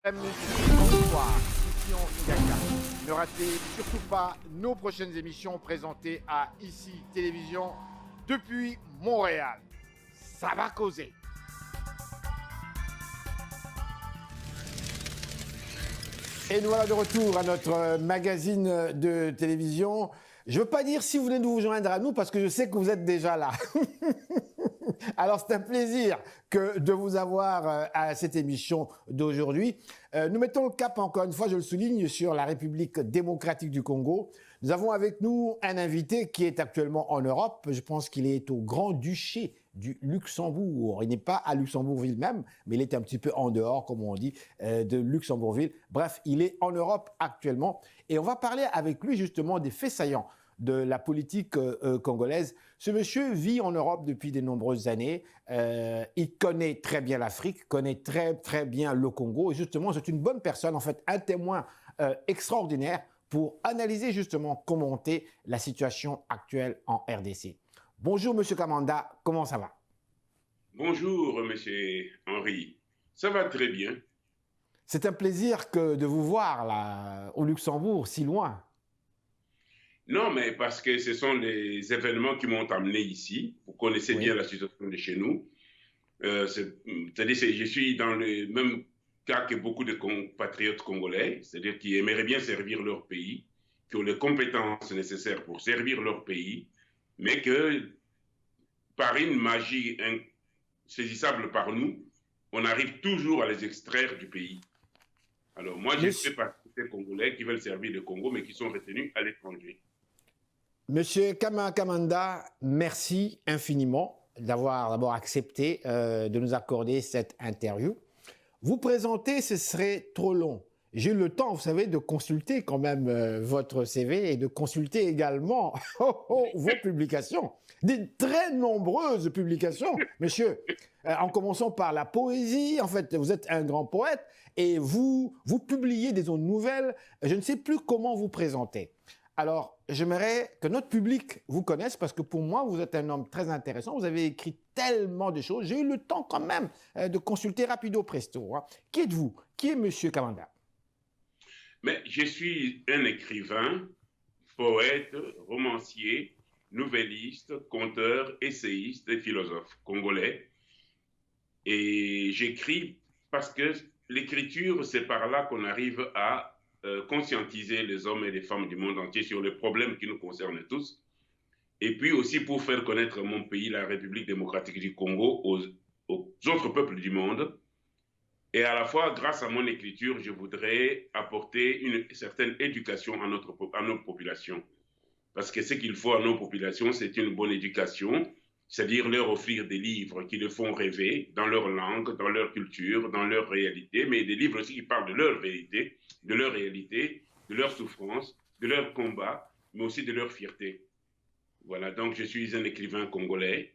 Mesdames, messieurs, bonsoir, ici Henri Gaga. Ne ratez surtout pas nos prochaines émissions présentées à ICI Télévision depuis Montréal. Ça va causer. Et nous voilà de retour à notre magazine de télévision. Je ne veux pas dire si vous venez de vous joindre à nous parce que je sais que vous êtes déjà là. Alors c'est un plaisir de vous avoir à cette émission d'aujourd'hui. Nous mettons le cap, encore une fois, je le souligne, sur la République démocratique du Congo. Nous avons avec nous un invité qui est actuellement en Europe. Je pense qu'il est au Grand-Duché du Luxembourg. Il n'est pas à Luxembourgville même, mais il est un petit peu en dehors, comme on dit, de Luxembourgville. Bref, il est en Europe actuellement. Et on va parler avec lui justement des faits saillants de la politique congolaise. Ce monsieur vit en Europe depuis de nombreuses années. Il connaît très bien l'Afrique, connaît très bien le Congo. Et justement, c'est une bonne personne, en fait, un témoin extraordinaire pour analyser justement, commenter la situation actuelle en RDC. Bonjour, monsieur Kamanda, comment ça va? Bonjour, monsieur Henri. Ça va très bien. C'est un plaisir de vous voir là, au Luxembourg, si loin. Non, mais parce que ce sont les événements qui m'ont amené ici. Vous connaissez bien Oui. la situation de chez nous. C'est-à-dire que je suis dans le même cas que beaucoup de compatriotes congolais, c'est-à-dire qui aimeraient bien servir leur pays, qui ont les compétences nécessaires pour servir leur pays, mais que par une magie insaisissable par nous, on arrive toujours à les extraire du pays. Alors moi, je fais Monsieur, partie des Congolais qui veulent servir le Congo, mais qui sont retenus à l'étranger. Monsieur Kamanda, merci infiniment d'avoir d'abord accepté de nous accorder cette interview. Vous présenter, ce serait trop long. J'ai eu le temps, vous savez, de consulter quand même votre CV et de consulter également vos publications. Des très nombreuses publications, monsieur. En commençant par la poésie, en fait, vous êtes un grand poète et vous publiez des zones nouvelles. Je ne sais plus comment vous présenter. Alors, j'aimerais que notre public vous connaisse parce que pour moi, vous êtes un homme très intéressant. Vous avez écrit tellement de choses. J'ai eu le temps quand même de consulter rapido presto. Hein. Qui êtes-vous? Qui est Monsieur Kamanda? Mais je suis un écrivain, poète, romancier, nouvelliste, conteur, essayiste et philosophe congolais. Et j'écris parce que l'écriture, c'est par là qu'on arrive à conscientiser les hommes et les femmes du monde entier sur les problèmes qui nous concernent tous. Et puis aussi pour faire connaître mon pays, la République démocratique du Congo, aux autres peuples du monde. Et à la fois, grâce à mon écriture, je voudrais apporter une certaine éducation à nos populations. Parce que ce qu'il faut à nos populations, c'est une bonne éducation, c'est-à-dire leur offrir des livres qui les font rêver dans leur langue, dans leur culture, dans leur réalité, mais des livres aussi qui parlent de leur vérité, de leur réalité, de leur souffrance, de leur combat, mais aussi de leur fierté. Voilà, donc je suis un écrivain congolais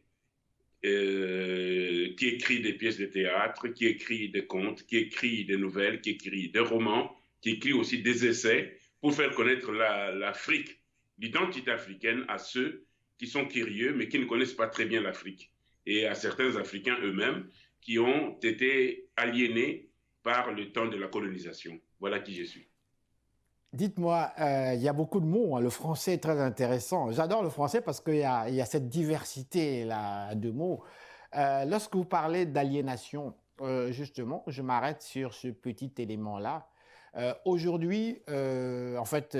qui écrit des pièces de théâtre, qui écrit des contes, qui écrit des nouvelles, qui écrit des romans, qui écrit aussi des essais pour faire connaître l'Afrique, l'identité africaine à ceux qui sont curieux mais qui ne connaissent pas très bien l'Afrique et à certains Africains eux-mêmes qui ont été aliénés par le temps de la colonisation. Voilà qui je suis. Dites-moi, il y a beaucoup de mots. Hein. Le français est très intéressant. J'adore le français parce qu'il y a cette diversité là, de mots. Lorsque vous parlez d'aliénation, justement, je m'arrête sur ce petit élément-là. Aujourd'hui, en fait,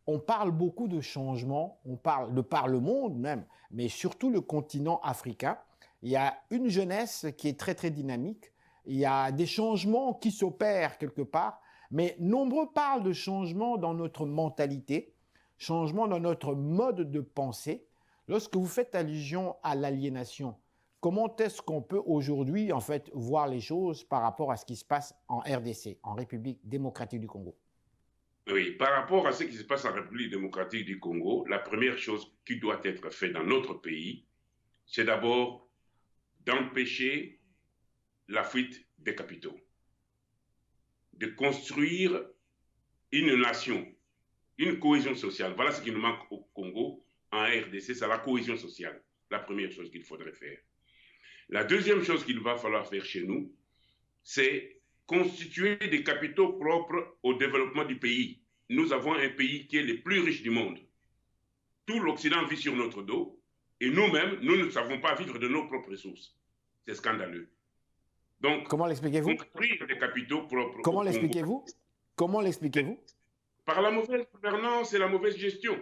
on parle beaucoup de changements, on parle de par le monde même, mais surtout le continent africain. Il y a une jeunesse qui est très dynamique. Il y a des changements qui s'opèrent quelque part, mais nombreux parlent de changements dans notre mentalité, changements dans notre mode de pensée. Lorsque vous faites allusion à l'aliénation, comment est-ce qu'on peut aujourd'hui en fait voir les choses par rapport à ce qui se passe en RDC, en République démocratique du Congo? Oui, par rapport à ce qui se passe en République démocratique du Congo, la première chose qui doit être faite dans notre pays, c'est d'abord d'empêcher la fuite des capitaux, de construire une nation, une cohésion sociale. Voilà ce qui nous manque au Congo, en RDC, c'est la cohésion sociale. La première chose qu'il faudrait faire. La deuxième chose qu'il va falloir faire chez nous, c'est constituer des capitaux propres au développement du pays. Nous avons un pays qui est le plus riche du monde. Tout l'Occident vit sur notre dos et nous-mêmes, nous ne savons pas vivre de nos propres ressources. C'est scandaleux. Donc, comment l'expliquez-vous? construire des capitaux propres Comment au Congo. l'expliquez-vous? Comment l'expliquez-vous? Par la mauvaise gouvernance et la mauvaise gestion.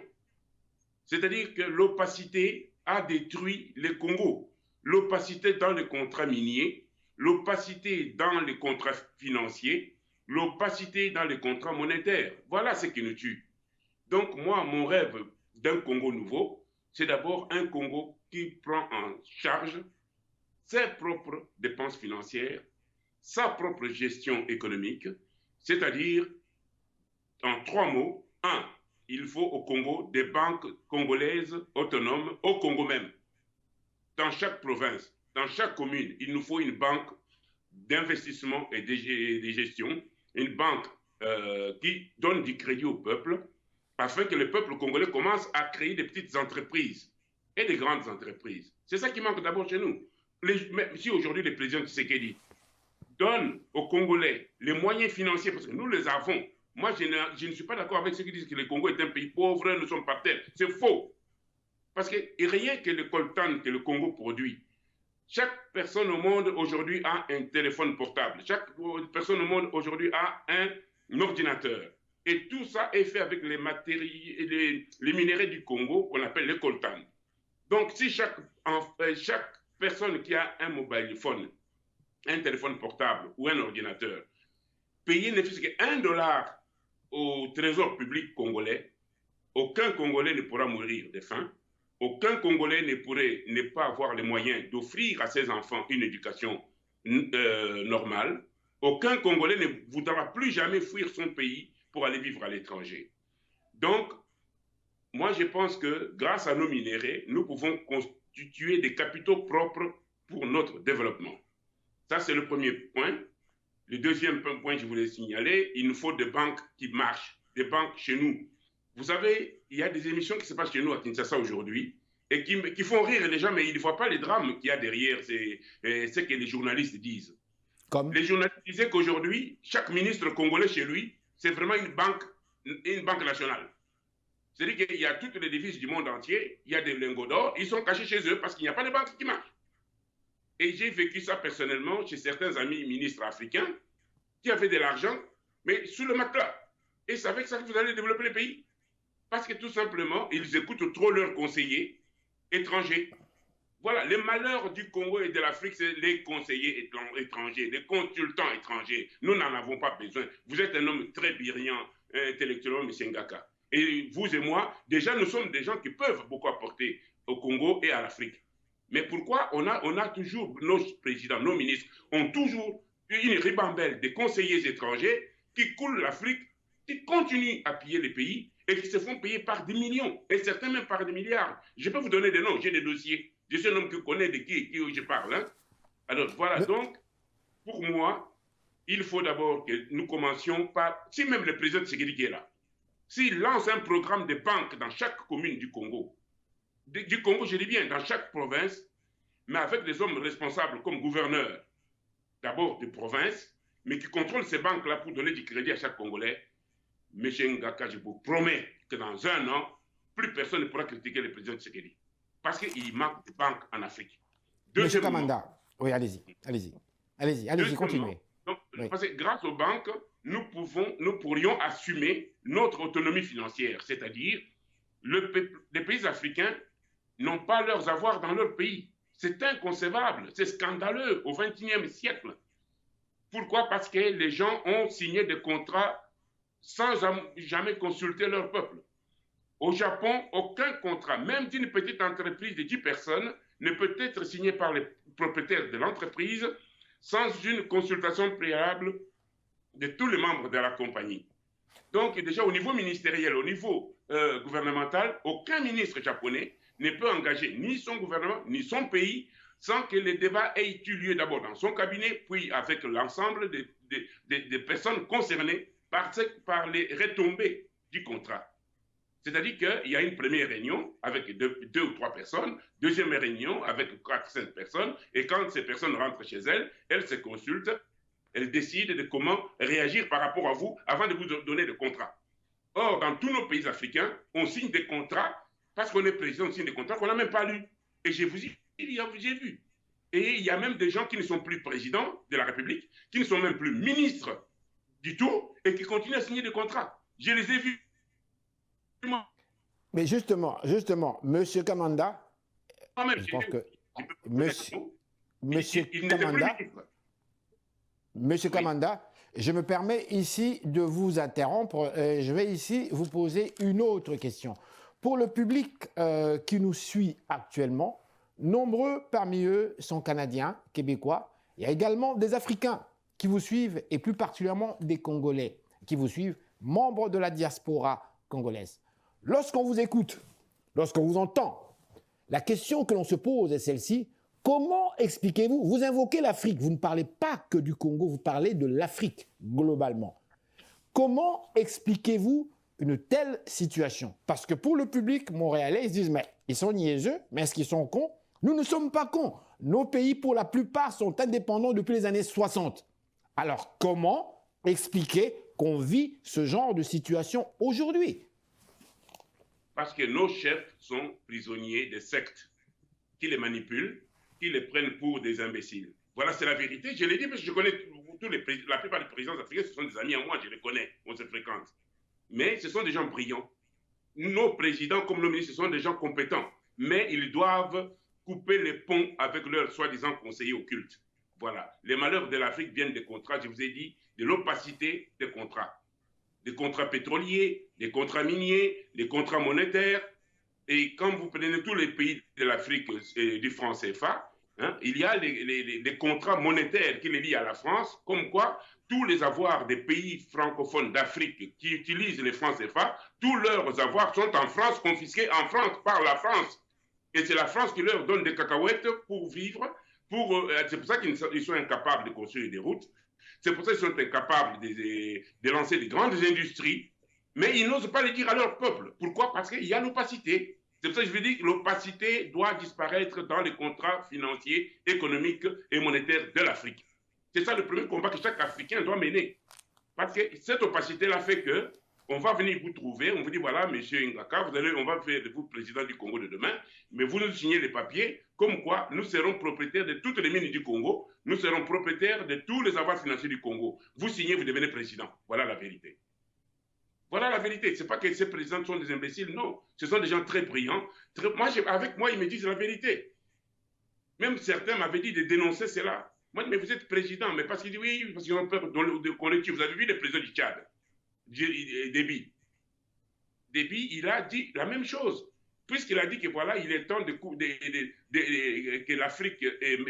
C'est-à-dire que l'opacité a détruit le Congo. L'opacité dans les contrats miniers, l'opacité dans les contrats financiers, l'opacité dans les contrats monétaires. Voilà ce qui nous tue. Donc moi, mon rêve d'un Congo nouveau, c'est d'abord un Congo qui prend en charge ses propres dépenses financières, sa propre gestion économique, c'est-à-dire, en 3 mots, 1, il faut au Congo des banques congolaises autonomes, au Congo même. Dans chaque province, dans chaque commune, il nous faut une banque d'investissement et de gestion, une banque qui donne du crédit au peuple, afin que le peuple congolais commence à créer des petites entreprises et des grandes entreprises. C'est ça qui manque d'abord chez nous. Si aujourd'hui le président Tshisekedi donne aux Congolais les moyens financiers, parce que nous les avons. Moi, je ne suis pas d'accord avec ceux qui disent que le Congo est un pays pauvre, nous sommes par terre. C'est faux. Parce que rien que le coltan que le Congo produit, chaque personne au monde aujourd'hui a un téléphone portable. Chaque personne au monde aujourd'hui a un ordinateur. Et tout ça est fait avec les minéraux du Congo qu'on appelle le coltan. Donc, si chaque personne qui a un mobile phone, un téléphone portable ou un ordinateur, payer ne fût-ce que $1 au trésor public congolais, aucun Congolais ne pourra mourir de faim, aucun Congolais ne pourrait ne pas avoir les moyens d'offrir à ses enfants une éducation normale, aucun Congolais ne voudra plus jamais fuir son pays pour aller vivre à l'étranger. Donc, moi je pense que grâce à nos minéraux, nous pouvons constituer des capitaux propres pour notre développement. Ça, c'est le premier point. Le deuxième point que je voulais signaler, il nous faut des banques qui marchent, des banques chez nous. Vous savez, il y a des émissions qui se passent chez nous à Kinshasa aujourd'hui et qui font rire les gens, mais ils ne voient pas les drames qu'il y a derrière ce que les journalistes disent. Comme? Les journalistes disaient qu'aujourd'hui, chaque ministre congolais chez lui, c'est vraiment une banque nationale. C'est-à-dire qu'il y a toutes les devises du monde entier, il y a des lingots d'or, ils sont cachés chez eux parce qu'il n'y a pas de banque qui marche. Et j'ai vécu ça personnellement chez certains amis ministres africains qui avaient de l'argent, mais sous le matelas. Et c'est avec ça que vous allez développer le pays. Parce que tout simplement, ils écoutent trop leurs conseillers étrangers. Voilà, le malheur du Congo et de l'Afrique, c'est les conseillers étrangers, les consultants étrangers. Nous n'en avons pas besoin. Vous êtes un homme très brillant, intellectuellement, M. Ngaka. Et vous et moi, déjà, nous sommes des gens qui peuvent beaucoup apporter au Congo et à l'Afrique. Mais pourquoi on a toujours, nos présidents, nos ministres, ont toujours une ribambelle de conseillers étrangers qui coulent l'Afrique, qui continuent à piller les pays et qui se font payer par des millions, et certains même par des milliards. Je peux vous donner des noms, j'ai des dossiers. Je suis un homme qui connaît de qui je parle. Hein? Alors voilà, donc, pour moi, il faut d'abord que nous commencions par, si même le président Tshisekedi qui est là, s'il lance un programme de banque dans chaque commune du Congo, je dis bien, dans chaque province, mais avec des hommes responsables comme gouverneurs, d'abord de province, mais qui contrôlent ces banques-là pour donner du crédit à chaque Congolais. M. Ngaka, je vous promets que dans 1 an, plus personne ne pourra critiquer le président Tshisekedi. Parce qu'il manque de banques en Afrique. M. Kamanda, oui, allez-y, continuez. Donc, oui. Parce que grâce aux banques, nous pourrions assumer notre autonomie financière, c'est-à-dire les pays africains n'ont pas leurs avoirs dans leur pays. C'est inconcevable, c'est scandaleux au XXIe siècle. Pourquoi? Parce que les gens ont signé des contrats sans jamais consulter leur peuple. Au Japon, aucun contrat, même d'une petite entreprise de 10 personnes, ne peut être signé par les propriétaires de l'entreprise sans une consultation préalable de tous les membres de la compagnie. Donc déjà au niveau ministériel, au niveau gouvernemental, aucun ministre japonais ne peut engager ni son gouvernement, ni son pays sans que le débat ait eu lieu d'abord dans son cabinet, puis avec l'ensemble des personnes concernées par les retombées du contrat. C'est-à-dire qu'il y a une première réunion avec 2 ou 3 personnes, deuxième réunion avec 4 ou 5 personnes, et quand ces personnes rentrent chez elles, elles se consultent, elle décide de comment réagir par rapport à vous avant de vous donner des contrats. Or, dans tous nos pays africains, on signe des contrats, parce qu'on est président, on signe des contrats qu'on n'a même pas lus. Et je vous dis, j'ai vu. Et il y a même des gens qui ne sont plus présidents de la République, qui ne sont même plus ministres du tout, et qui continuent à signer des contrats. Je les ai vus. Mais justement, Monsieur Kamanda, Moi-même, je pense que Monsieur Kamanda, Monsieur Oui. Kamanda, je me permets ici de vous interrompre. Je vais ici vous poser une autre question. Pour le public qui nous suit actuellement, nombreux parmi eux sont Canadiens, Québécois. Il y a également des Africains qui vous suivent et plus particulièrement des Congolais qui vous suivent, membres de la diaspora congolaise. Lorsqu'on vous écoute, lorsqu'on vous entend, la question que l'on se pose est celle-ci. Comment expliquez-vous? Vous invoquez l'Afrique, vous ne parlez pas que du Congo, vous parlez de l'Afrique globalement. Comment expliquez-vous une telle situation? Parce que pour le public montréalais, ils se disent, mais ils sont niaiseux, mais est-ce qu'ils sont cons? Nous ne sommes pas cons. Nos pays, pour la plupart, sont indépendants depuis les années 60. Alors, comment expliquer qu'on vit ce genre de situation aujourd'hui? Parce que nos chefs sont prisonniers des sectes qui les manipulent, qui les prennent pour des imbéciles. Voilà, c'est la vérité. Je l'ai dit parce que je connais la plupart des présidents africains, ce sont des amis à moi, je les connais, on se fréquente. Mais ce sont des gens brillants. Nos présidents, comme nos ministres, ce sont des gens compétents. Mais ils doivent couper les ponts avec leurs soi-disant conseillers occultes. Voilà. Les malheurs de l'Afrique viennent des contrats, je vous ai dit, de l'opacité des contrats. Des contrats pétroliers, des contrats miniers, des contrats monétaires. Et quand vous prenez tous les pays de l'Afrique et du franc CFA, hein, il y a les contrats monétaires qui les lient à la France, comme quoi tous les avoirs des pays francophones d'Afrique qui utilisent les francs CFA, tous leurs avoirs sont en France, confisqués en France par la France. Et c'est la France qui leur donne des cacahuètes pour vivre. C'est pour ça qu'ils sont incapables de construire des routes. C'est pour ça qu'ils sont incapables de lancer des grandes industries. Mais ils n'osent pas le dire à leur peuple. Pourquoi? Parce qu'il y a l'opacité. C'est pour ça que je veux dire que l'opacité doit disparaître dans les contrats financiers, économiques et monétaires de l'Afrique. C'est ça le premier combat que chaque Africain doit mener. Parce que cette opacité-là fait que on va venir vous trouver, on vous dit voilà, monsieur Ngaka, on va faire de vous président du Congo de demain, mais vous nous signez les papiers, comme quoi nous serons propriétaires de toutes les mines du Congo, nous serons propriétaires de tous les avoirs financiers du Congo. Vous signez, vous devenez président. Voilà la vérité. Voilà la vérité. Ce n'est pas que ces présidents sont des imbéciles, non. Ce sont des gens très brillants. Avec moi, ils me disent la vérité. Même certains m'avaient dit de dénoncer cela. Moi, mais vous êtes président, mais parce qu'ils disent oui, parce qu'ils ont peur qu'on les tue. Vous avez vu le président du Tchad, Déby. Déby, il a dit la même chose. Puisqu'il a dit que voilà, il est temps que l'Afrique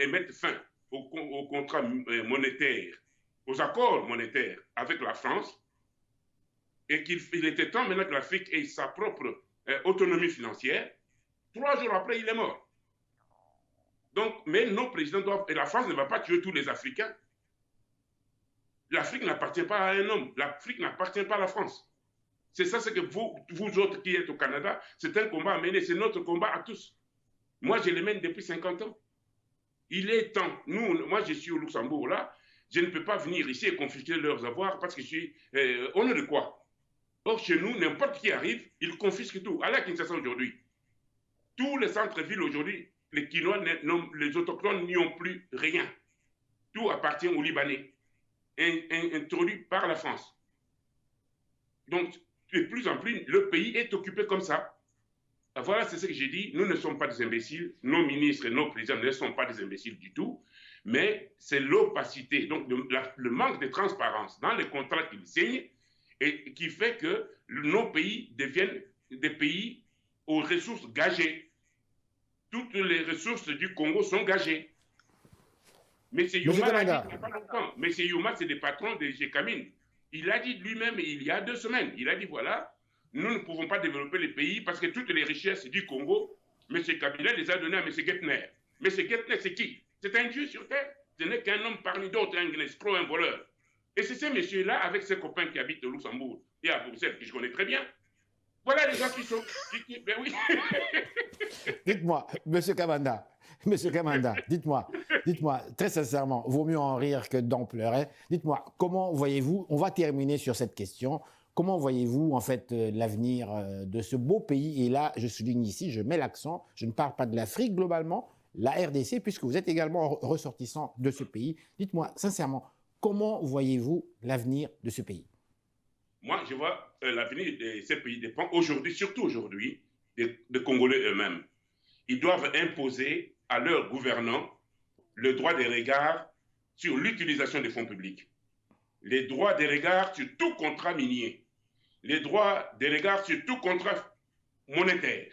mette fin au contrat monétaire, aux accords monétaires avec la France, et qu'il était temps maintenant que l'Afrique ait sa propre autonomie financière. 3 jours après, il est mort. Donc, mais nos présidents doivent... Et la France ne va pas tuer tous les Africains. L'Afrique n'appartient pas à un homme. L'Afrique n'appartient pas à la France. C'est ça, c'est que vous autres qui êtes au Canada, c'est un combat à mener. C'est notre combat à tous. Moi, je le mène depuis 50 ans. Il est temps. Moi, je suis au Luxembourg, là. Je ne peux pas venir ici et confisquer leurs avoirs parce que je suis... on est de quoi? Or, chez nous, n'importe qui arrive, il confisque tout. Allez à Kinshasa aujourd'hui. Tous les centres-villes aujourd'hui, les Kinois, les autochtones n'y ont plus rien. Tout appartient aux Libanais, introduit par la France. Donc, de plus en plus, le pays est occupé comme ça. Voilà, c'est ce que j'ai dit. Nous ne sommes pas des imbéciles. Nos ministres et nos présidents ne sont pas des imbéciles du tout. Mais c'est l'opacité, donc le manque de transparence dans les contrats qu'ils signent, et qui fait que nos pays deviennent des pays aux ressources gagées. Toutes les ressources du Congo sont gagées. M. Yuma l'a dit il n'y a pas longtemps. M. Yuma, c'est le patron de Gécamine. Il a dit lui-même il y a 2 semaines, il a dit voilà, nous ne pouvons pas développer les pays parce que toutes les richesses du Congo, M. Kabila les a données à M. Geithner. M. Geithner, c'est qui? C'est un dieu sur terre. Ce n'est qu'un homme parmi d'autres, un escroc, un voleur. Et c'est ces messieurs-là, avec ses copains qui habitent au Luxembourg et à Bruxelles, que je connais très bien. Voilà les gens qui sont... Ben oui. Dites-moi, M. Kamanda, Monsieur Kamanda, dites-moi, très sincèrement, vaut mieux en rire que d'en pleurer. Dites-moi, comment voyez-vous, on va terminer sur cette question, comment voyez-vous en fait l'avenir de ce beau pays? Et là, je souligne ici, je mets l'accent, je ne parle pas de l'Afrique globalement, la RDC, puisque vous êtes également ressortissant de ce pays. Dites-moi sincèrement, comment voyez-vous l'avenir de ce pays? Moi, je vois l'avenir de ces pays dépend aujourd'hui, surtout aujourd'hui, des Congolais eux-mêmes. Ils doivent imposer à leurs gouvernants le droit des regards sur l'utilisation des fonds publics, les droits des regards sur tout contrat minier, les droits des regards sur tout contrat monétaire,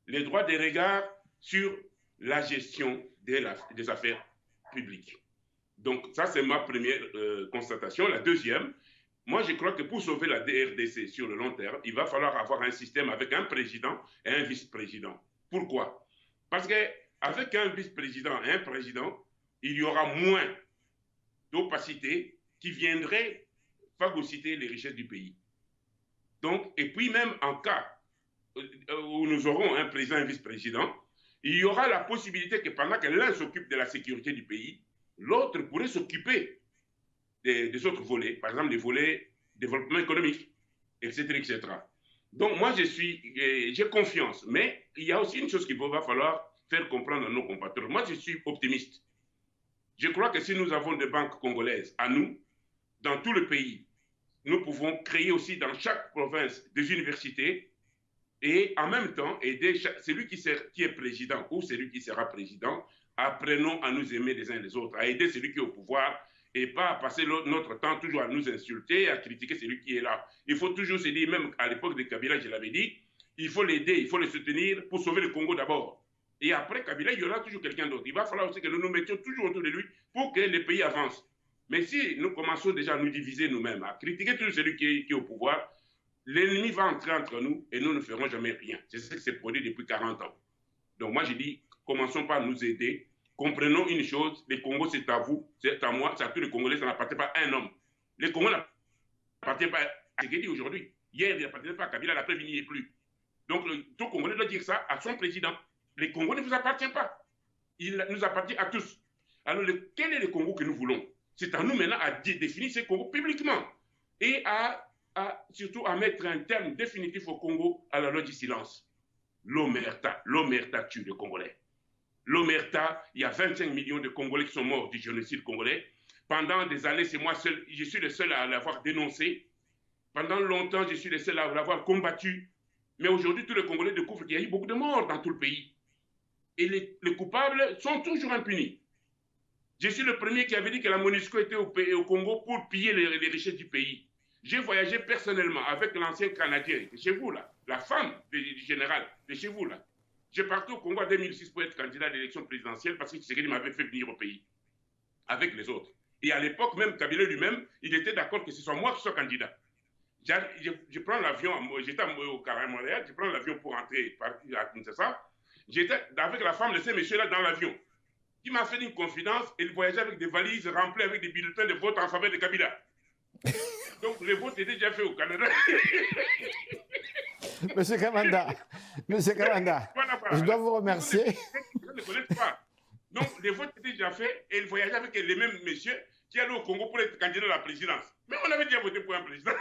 les droits des regards sur la gestion des affaires publiques. Donc ça, c'est ma première constatation. La deuxième, moi, je crois que pour sauver la DRDC sur le long terme, il va falloir avoir un système avec un président et un vice-président. Pourquoi? Parce qu'avec un vice-président et un président, il y aura moins d'opacité qui viendrait phagocyter les richesses du pays. Donc, et puis même en cas où nous aurons un président et un vice-président, il y aura la possibilité que pendant que l'un s'occupe de la sécurité du pays, l'autre pourrait s'occuper des autres volets, par exemple les volets développement économique, etc., etc. Donc moi, j'ai confiance, mais il y a aussi une chose qu'il va falloir faire comprendre à nos compatriotes. Moi, je suis optimiste. Je crois que si nous avons des banques congolaises à nous, dans tout le pays, nous pouvons créer aussi dans chaque province des universités et en même temps aider celui qui est président ou celui qui sera président, apprenons à nous aimer les uns les autres, à aider celui qui est au pouvoir et pas à passer notre temps toujours à nous insulter, à critiquer celui qui est là. Il faut toujours se dire, même à l'époque de Kabila, je l'avais dit, il faut l'aider, il faut le soutenir pour sauver le Congo d'abord. Et après Kabila, il y aura toujours quelqu'un d'autre. Il va falloir aussi que nous nous mettions toujours autour de lui pour que le pays avance. Mais si nous commençons déjà à nous diviser nous-mêmes, à critiquer toujours celui qui est au pouvoir, l'ennemi va entrer entre nous et nous ne ferons jamais rien. C'est ce qui s'est produit depuis 40 ans. Donc moi, je dis, commençons par nous aider. Comprenons une chose, le Congo, c'est à vous, c'est à moi, c'est à tous les Congolais, ça n'appartient pas à un homme. Le Congo n'appartient pas à Tshisekedi aujourd'hui. Hier, il n'appartenait pas à Kabila, l'après-midi, il n'y est plus. Donc, tout Congolais doit dire ça à son président. Le Congo ne vous appartient pas. Il nous appartient à tous. Alors, quel est le Congo que nous voulons? C'est à nous maintenant à définir ce Congo publiquement et surtout à mettre un terme définitif au Congo à la loi du silence. L'Omerta tue les Congolais. L'Omerta, il y a 25 millions de Congolais qui sont morts du génocide congolais. Pendant des années, c'est moi seul, je suis le seul à l'avoir dénoncé. Pendant longtemps, je suis le seul à l'avoir combattu. Mais aujourd'hui, tous les Congolais découvrent qu'il y a eu beaucoup de morts dans tout le pays. Et les coupables sont toujours impunis. Je suis le premier qui avait dit que la MONUSCO était au Congo pour piller les richesses du pays. J'ai voyagé personnellement avec l'ancien Canadien de chez vous, là, la femme du général de chez vous, là. J'ai parti au Congo en 2006 pour être candidat à l'élection présidentielle parce que Tshisekedi m'avait fait venir au pays avec les autres. Et à l'époque, même Kabila lui-même, il était d'accord que ce soit moi qui sois candidat. Je prends l'avion, j'étais au Carré Montréal, je prends l'avion pour rentrer à Kinshasa. J'étais avec la femme de ces messieurs-là dans l'avion. Il m'a fait une confidence et il voyageait avec des valises remplies avec des bulletins de vote en faveur de Kabila. Donc le vote était déjà fait au Canada. Monsieur Kamanda, je dois vous remercier. Je ne connais pas. Donc, les votes étaient déjà faits et il voyageait avec les mêmes messieurs qui allaient au Congo pour être candidat à la présidence. Mais on avait déjà voté pour un président.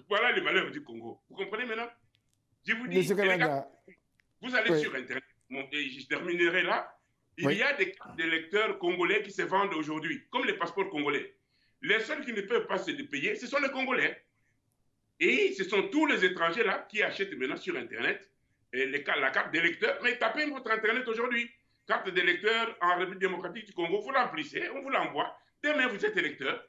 Voilà les malheurs du Congo. Vous comprenez maintenant? Je vous dis, Monsieur Kamanda, vous allez sur Internet, et je terminerai là. Il y a des cartes d'électeurs congolais qui se vendent aujourd'hui, comme les passeports congolais. Les seuls qui ne peuvent pas se les payer, ce sont les Congolais. Et ce sont tous les étrangers là qui achètent maintenant sur Internet la carte d'électeur. Mais tapez votre Internet aujourd'hui. Carte d'électeur en République démocratique du Congo, vous l'emplissez, on vous l'envoie. Demain, vous êtes électeur.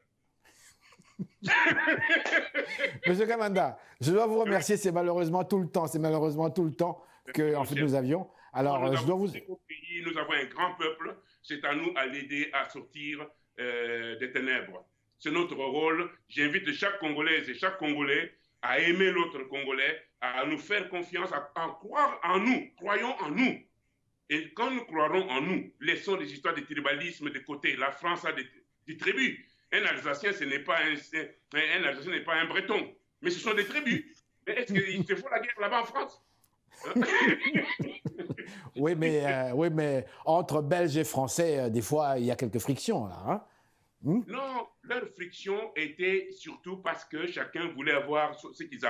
Monsieur Kamanda, je dois vous remercier. C'est malheureusement tout le temps que en fait, nous avions. Alors, je dois vous... Nous avons un grand peuple. C'est à nous à l'aider à sortir des ténèbres. C'est notre rôle. J'invite chaque Congolaise et chaque Congolais à aimer l'autre Congolais, à nous faire confiance, à croire en nous. Croyons en nous. Et quand nous croirons en nous, laissons les histoires de tribalisme de côté. La France a des tribus. Un Alsacien, ce n'est pas un Breton, mais ce sont des tribus. Mais est-ce qu'il se faut la guerre là-bas en France? Oui, mais entre Belges et Français, des fois, il y a quelques frictions, là. Hein. Hmm. Non, leur friction était surtout parce que chacun voulait avoir ce qu'ils